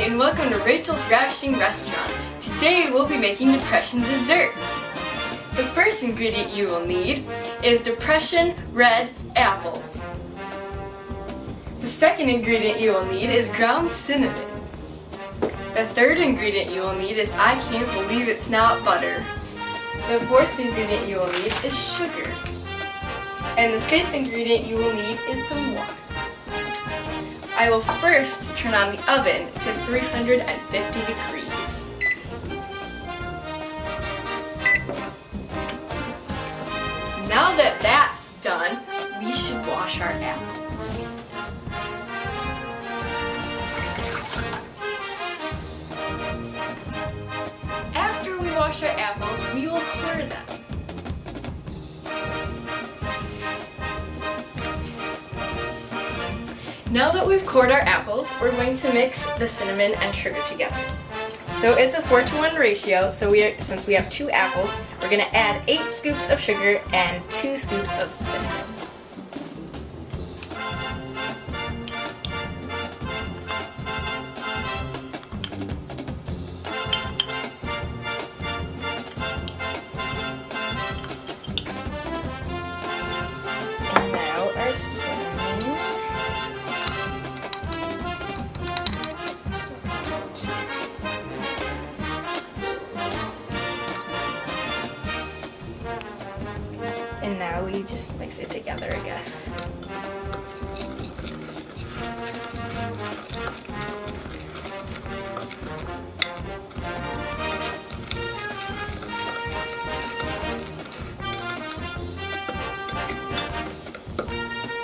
and welcome to Rachel's Ravishing Restaurant. Today we'll be making depression desserts. The first ingredient you will need is depression red apples. The second ingredient you will need is ground cinnamon. The third ingredient you will need is I can't believe it's not butter. The fourth ingredient you will need is sugar. And the fifth ingredient you will need is some water. I will first turn on the oven to 350 degrees. Now that that's done, we should wash our apples. After we wash our apples, we will core them. Now that we've cored our apples, we're going to mix the cinnamon and sugar together. So it's a 4-to-1 ratio, so since we have 2 apples, we're going to add 8 scoops of sugar and 2 scoops of cinnamon. And now our cinnamon. And now we just mix it together, I guess.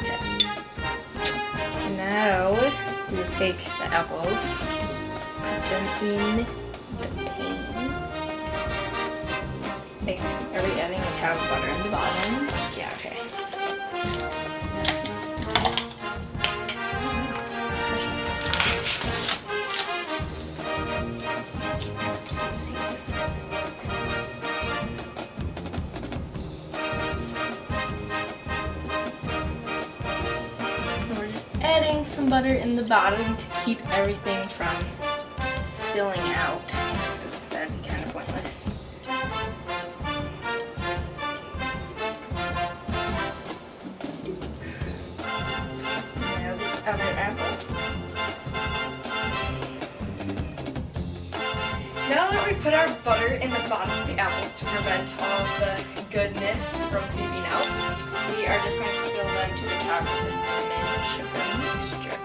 Okay. Now we will take the apples, put them in the pan. Are we adding a tab of butter in the bottom? Yeah, okay. And we're just adding some butter in the bottom to keep everything from spilling out, because that'd be kind of pointless. Other apple. Now that we put our butter in the bottom of the apples to prevent all of the goodness from seeping out, we are just going to fill them to the top with the cinnamon and sugar mixture.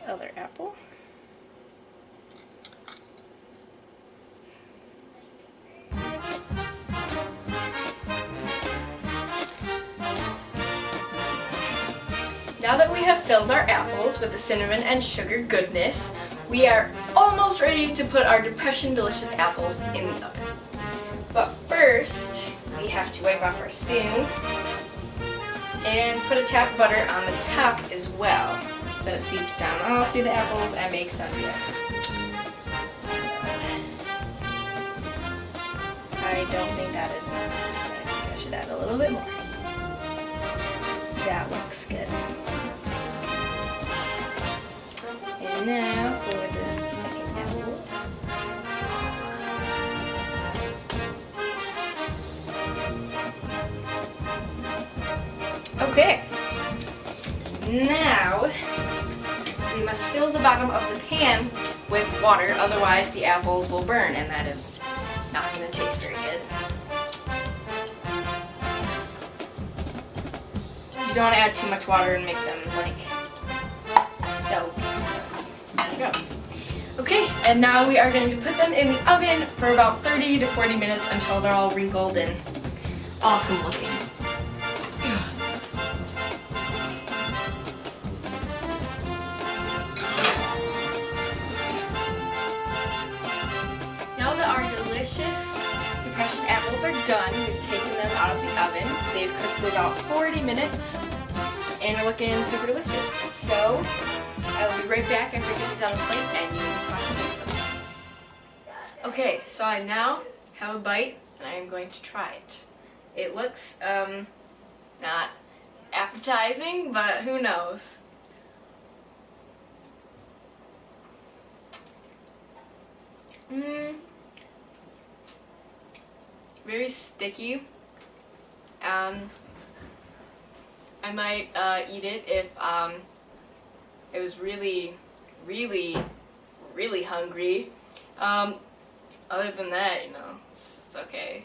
Other apple. Now that we have filled our apples with the cinnamon and sugar goodness, we are almost ready to put our Depression Delicious apples in the oven. But first, we have to wipe off our spoon and put a tap of butter on the top as well, so it seeps down all through the apples and makes them good. I don't think that is enough. I think I should add a little bit more. That looks good. And now for the second apple. Okay. Now we must fill the bottom of the pan with water, otherwise the apples will burn, and that is not going to taste very good. You don't want to add too much water and make them like soak. There it goes. Okay, and now we are going to put them in the oven for about 30 to 40 minutes until they're all wrinkled and awesome looking. Delicious Depression apples are done. We've taken them out of the oven. They've cooked for about 40 minutes and are looking super delicious. So I will be right back after I get these on the plate and you can talk and taste them. Okay, so I now have a bite and I am going to try it. It looks not appetizing, but who knows. Very sticky. I might eat it if I was really, really, really hungry. Other than that, you know, it's okay.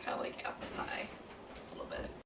Kind of like apple pie, a little bit.